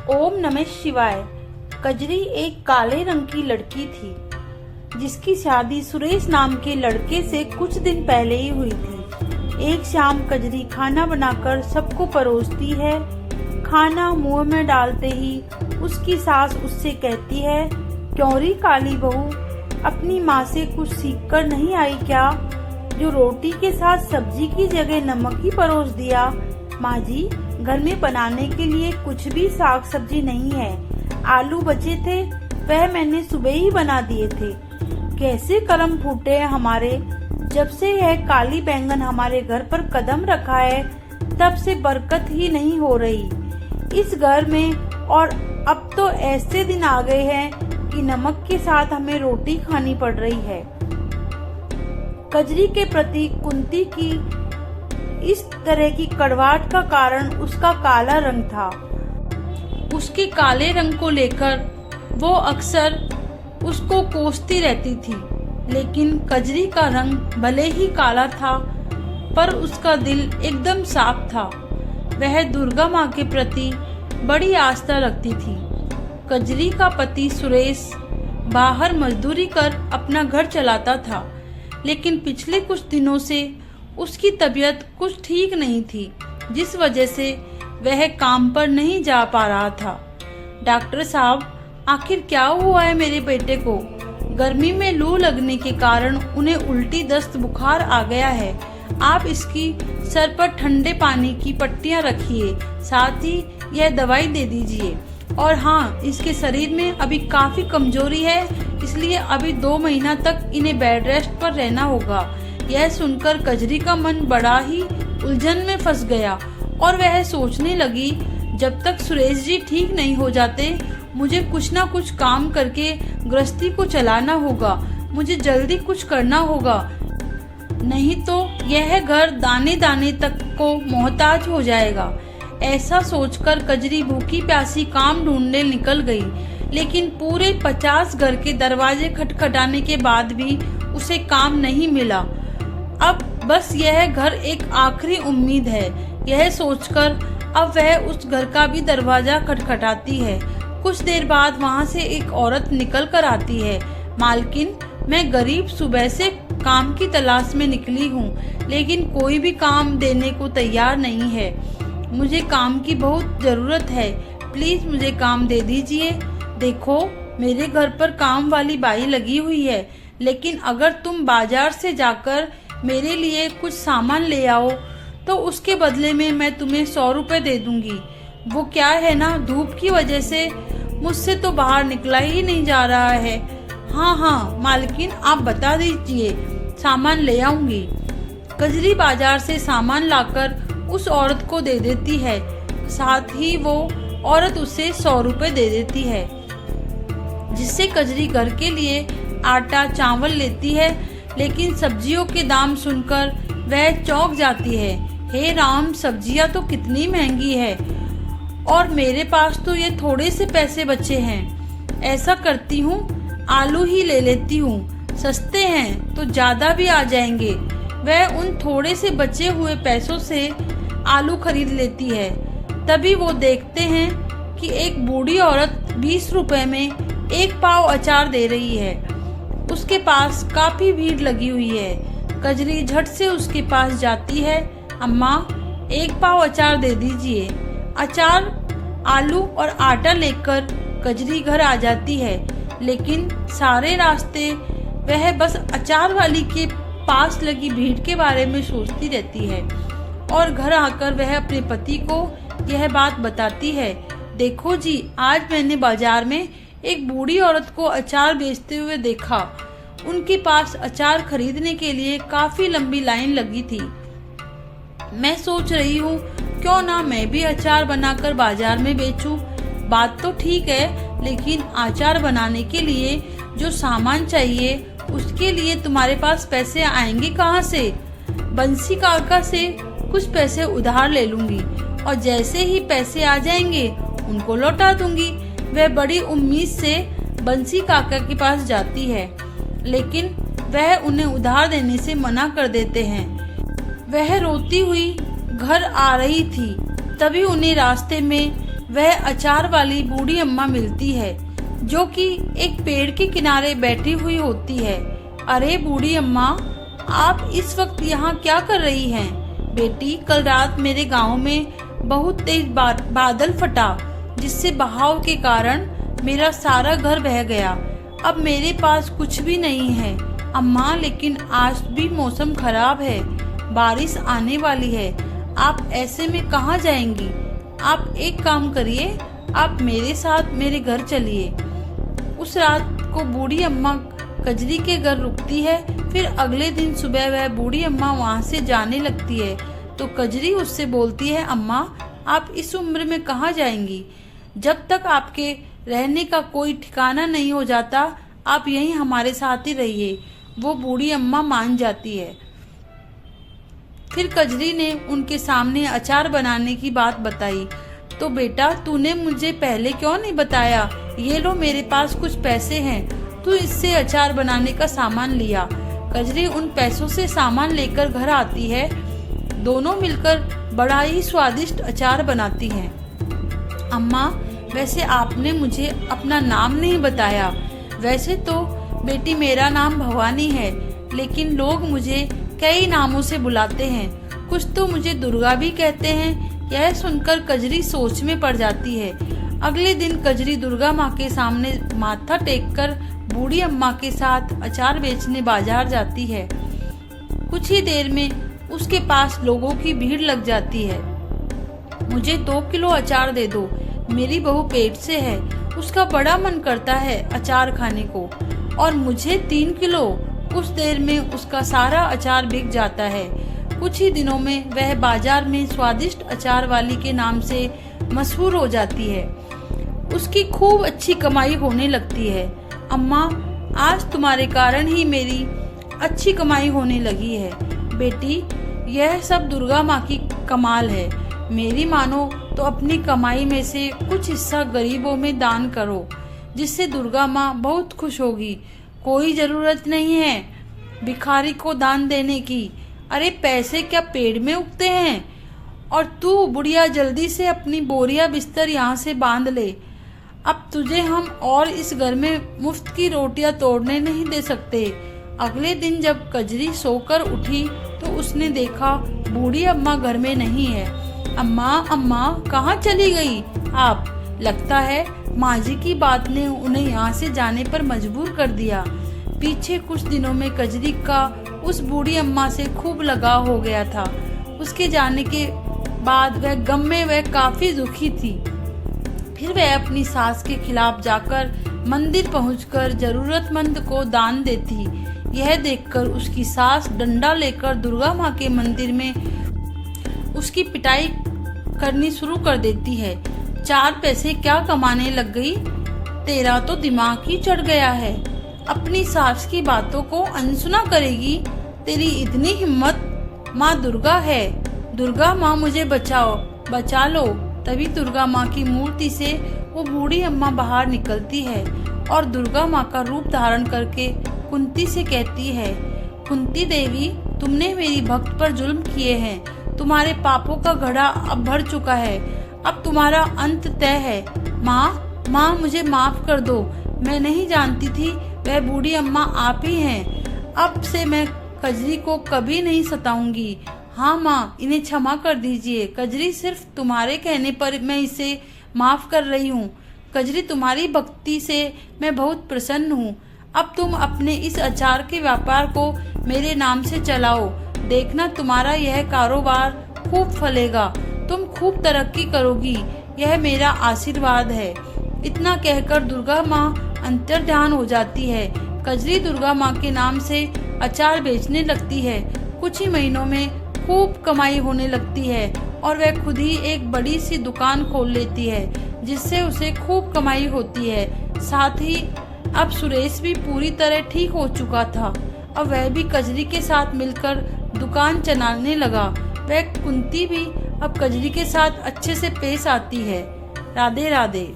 ओम नमः शिवाय। कजरी एक काले रंग की लड़की थी जिसकी शादी सुरेश नाम के लड़के से कुछ दिन पहले ही हुई थी। एक शाम कजरी खाना बनाकर सबको परोसती है। खाना मुंह में डालते ही उसकी सास उससे कहती है, क्यों री काली बहू, अपनी माँ से कुछ सीख कर नहीं आई क्या, जो रोटी के साथ सब्जी की जगह नमक ही परोस दिया। माँ जी, घर में बनाने के लिए कुछ भी साग सब्जी नहीं है। आलू बचे थे, वह मैंने सुबह ही बना दिए थे। कैसे करम फूटे हैं हमारे। जब से यह काली बैंगन हमारे घर पर कदम रखा है तब से बरकत ही नहीं हो रही इस घर में। और अब तो ऐसे दिन आ गए हैं कि नमक के साथ हमें रोटी खानी पड़ रही है। कजरी के प्रति कुंती की इस तरह की कड़वाहट का कारण उसका काला रंग था। उसके काले रंग को लेकर वो अक्सर उसको कोसती रहती थी। लेकिन कजरी का रंग भले ही काला था पर उसका दिल एकदम साफ था। वह दुर्गा माँ के प्रति बड़ी आस्था रखती थी। कजरी का पति सुरेश बाहर मजदूरी कर अपना घर चलाता था, लेकिन पिछले कुछ दिनों से उसकी तबीयत कुछ ठीक नहीं थी, जिस वजह से वह काम पर नहीं जा पा रहा था। डॉक्टर साहब, आखिर क्या हुआ है मेरे बेटे को? गर्मी में लू लगने के कारण उन्हें उल्टी दस्त बुखार आ गया है। आप इसकी सर पर ठंडे पानी की पट्टियां रखिए, साथ ही यह दवाई दे दीजिए। और हाँ, इसके शरीर में अभी काफी कमजोरी है, इसलिए अभी 2 महीना तक इन्हें बेड रेस्ट पर रहना होगा। यह सुनकर कजरी का मन बड़ा ही उलझन में फंस गया और वह सोचने लगी, जब तक सुरेश जी ठीक नहीं हो जाते मुझे कुछ ना कुछ काम करके गृहस्थी को चलाना होगा। मुझे जल्दी कुछ करना होगा, नहीं तो यह घर दाने दाने तक को मोहताज हो जाएगा। ऐसा सोचकर कजरी भूखी प्यासी काम ढूंढने निकल गई, लेकिन पूरे 50 घर के दरवाजे खटखटाने के बाद भी उसे काम नहीं मिला। अब बस यह घर एक आखिरी उम्मीद है। यह सोचकर अब वह उस घर का भी दरवाजा खटखटाती है। कुछ देर बाद वहां से एक औरत निकल कर आती है। मालकिन, मैं गरीब सुबह से काम की तलाश में निकली हूँ, लेकिन कोई भी काम देने को तैयार नहीं है। मुझे काम की बहुत जरूरत है, प्लीज मुझे काम दे दीजिए। देखो, मेरे घर पर काम वाली बाई लगी हुई है, लेकिन अगर तुम बाजार से जाकर मेरे लिए कुछ सामान ले आओ तो उसके बदले में मैं तुम्हें 100 रुपए दे दूंगी। वो क्या है ना, धूप की वजह से मुझसे तो बाहर निकला ही नहीं जा रहा है। हाँ मालकिन, आप बता दीजिए, सामान ले आऊंगी। कजरी बाजार से सामान लाकर उस औरत को दे देती है, साथ ही वो औरत उसे 100 रुपए दे देती है, जिससे कजरी घर के लिए आटा चावल लेती है। लेकिन सब्जियों के दाम सुनकर वह चौंक जाती है। हे राम, सब्जियां तो कितनी महंगी है और मेरे पास तो ये थोड़े से पैसे बचे हैं। ऐसा करती हूँ, आलू ही ले लेती हूँ, सस्ते हैं तो ज्यादा भी आ जाएंगे। वह उन थोड़े से बचे हुए पैसों से आलू खरीद लेती है। तभी वो देखते हैं कि एक बूढ़ी औरत 20 रुपए में 1 पाव अचार दे रही है। उसके पास काफी भीड़ लगी हुई है। कजरी झट से उसके पास जाती है। अम्मा, 1 पाव अचार दे दीजिए। अचार, आलू और आटा लेकर कजरी घर आ जाती है, लेकिन सारे रास्ते वह बस अचार वाली के पास लगी भीड़ के बारे में सोचती रहती है। और घर आकर वह अपने पति को यह बात बताती है। देखो जी, आज मैंने बाजार में एक बूढ़ी औरत को अचार बेचते हुए देखा। उनके पास अचार खरीदने के लिए काफी लंबी लाइन लगी थी। मैं सोच रही हूँ क्यों ना मैं भी अचार बनाकर बाजार में बेचूं। बात तो ठीक है, लेकिन अचार बनाने के लिए जो सामान चाहिए उसके लिए तुम्हारे पास पैसे आएंगे कहाँ से? बंसी काका से कुछ पैसे उधार ले लूंगी और जैसे ही पैसे आ जाएंगे उनको लौटा दूंगी। वह बड़ी उम्मीद से बंसी काका के पास जाती है, लेकिन वह उन्हें उधार देने से मना कर देते हैं। वह रोती हुई घर आ रही थी, तभी उन्हें रास्ते में वह अचार वाली बूढ़ी अम्मा मिलती है, जो कि एक पेड़ के किनारे बैठी हुई होती है। अरे बूढ़ी अम्मा, आप इस वक्त यहाँ क्या कर रही हैं? बेटी, कल रात मेरे गांव में बहुत तेज बादल फटा, जिससे बहाव के कारण मेरा सारा घर बह गया। अब मेरे पास कुछ भी नहीं है अम्मा, लेकिन आज भी मौसम खराब है, बारिश आने वाली है। आप ऐसे में कहाँ जाएंगी? आप एक काम करिए, आप मेरे साथ मेरे घर चलिए। उस रात को बूढ़ी अम्मा कजरी के घर रुकती है। फिर अगले दिन सुबह वह बूढ़ी अम्मा वहाँ से जाने लगती है तो कजरी उससे बोलती है, अम्मा आप इस उम्र में कहाँ जाएंगी? जब तक आपके रहने का कोई ठिकाना नहीं हो जाता, आप यहीं हमारे साथ ही रहिए। वो बूढ़ी अम्मा मान जाती है। फिर कजरी ने उनके सामने अचार बनाने की बात बताई। तो बेटा, तूने मुझे पहले क्यों नहीं बताया? ये लो, मेरे पास कुछ पैसे हैं, तू इससे अचार बनाने का सामान लिया। कजरी उन पैसों से सामान लेकर घर आती है। दोनों मिलकर बड़ा ही स्वादिष्ट अचार बनाती हैं। अम्मा, वैसे आपने मुझे अपना नाम नहीं बताया। वैसे तो बेटी मेरा नाम भवानी है, लेकिन लोग मुझे कई नामों से बुलाते हैं। कुछ तो मुझे दुर्गा भी कहते हैं। यह सुनकर कजरी सोच में पड़ जाती है। अगले दिन कजरी दुर्गा माँ के सामने माथा टेककर बूढ़ी अम्मा के साथ अचार बेचने बाजार जाती है। कुछ ही देर में उसके पास लोगों की भीड़ लग जाती है। मुझे 2 किलो अचार दे दो, मेरी बहू पेट से है, उसका बड़ा मन करता है अचार खाने को। और मुझे 3 किलो। कुछ देर में उसका सारा अचार बिक जाता है। कुछ ही दिनों में वह बाजार में स्वादिष्ट अचार वाली के नाम से मशहूर हो जाती है। उसकी खूब अच्छी कमाई होने लगती है। अम्मा, आज तुम्हारे कारण ही मेरी अच्छी कमाई होने लगी है। बेटी, यह सब दुर्गा माँ की कमाल है। मेरी मानो तो अपनी कमाई में से कुछ हिस्सा गरीबों में दान करो, जिससे दुर्गा माँ बहुत खुश होगी। कोई जरूरत नहीं है भिखारी को दान देने की। अरे पैसे क्या पेड़ में उगते हैं? और तू बुढ़िया, जल्दी से अपनी बोरिया बिस्तर यहाँ से बांध ले। अब तुझे हम और इस घर में मुफ्त की रोटियां तोड़ने नहीं दे सकते। अगले दिन जब कजरी सोकर उठी तो उसने देखा बूढ़ी अम्मा घर में नहीं है। अम्मा, अम्मा कहाँ चली गई आप? लगता है माँ जी की बात ने उन्हें यहाँ से जाने पर मजबूर कर दिया। पीछे कुछ दिनों में कजरी का उस बूढ़ी अम्मा से खूब लगाव हो गया था। उसके जाने के बाद वह गम में वह काफी दुखी थी। फिर वह अपनी सास के खिलाफ जाकर मंदिर पहुंचकर जरूरतमंद को दान देती। यह देखकर उसकी सास डंडा लेकर दुर्गा माँ के मंदिर में उसकी पिटाई करनी शुरू कर देती है। 4 पैसे क्या कमाने लग गई? तेरा तो दिमाग ही चढ़ गया है। अपनी सास की बातों को अनसुना करेगी? तेरी इतनी हिम्मत? माँ दुर्गा है। दुर्गा माँ, मुझे बचाओ, बचा लो। तभी दुर्गा माँ की मूर्ति से वो बूढ़ी अम्मा बाहर निकलती है और दुर्गा माँ का रूप धारण करके कुंती से कहती है, कुंती देवी, तुमने मेरी भक्त पर जुल्म किए हैं। तुम्हारे पापों का घड़ा अब भर चुका है। अब तुम्हारा अंत तय है। माँ, मुझे माफ कर दो। मैं नहीं जानती थी वह बूढ़ी अम्मा आप ही हैं। अब से मैं कजरी को कभी नहीं सताऊंगी। हाँ माँ, इन्हें क्षमा कर दीजिए। कजरी, सिर्फ तुम्हारे कहने पर मैं इसे माफ कर रही हूँ। कजरी, तुम्हारी भक्ति से मैं बहुत प्रसन्न हूँ। अब तुम अपने इस अचार के व्यापार को मेरे नाम से चलाओ। देखना, तुम्हारा यह कारोबार खूब फलेगा। तुम खूब तरक्की करोगी। यह मेरा आशीर्वाद है। इतना कहकर दुर्गा माँ अंतर्ध्यान हो जाती है। कजरी दुर्गा माँ के नाम से अचार बेचने लगती है। कुछ ही महीनों में खूब कमाई होने लगती है और वह खुद ही एक बड़ी सी दुकान खोल लेती है, जिससे उसे खूब कमाई होती है। साथ ही अब सुरेश भी पूरी तरह ठीक हो चुका था। अब वह भी कजरी के साथ मिलकर दुकान चलाने लगा। वह कुंती भी अब कजरी के साथ अच्छे से पेश आती है। राधे राधे।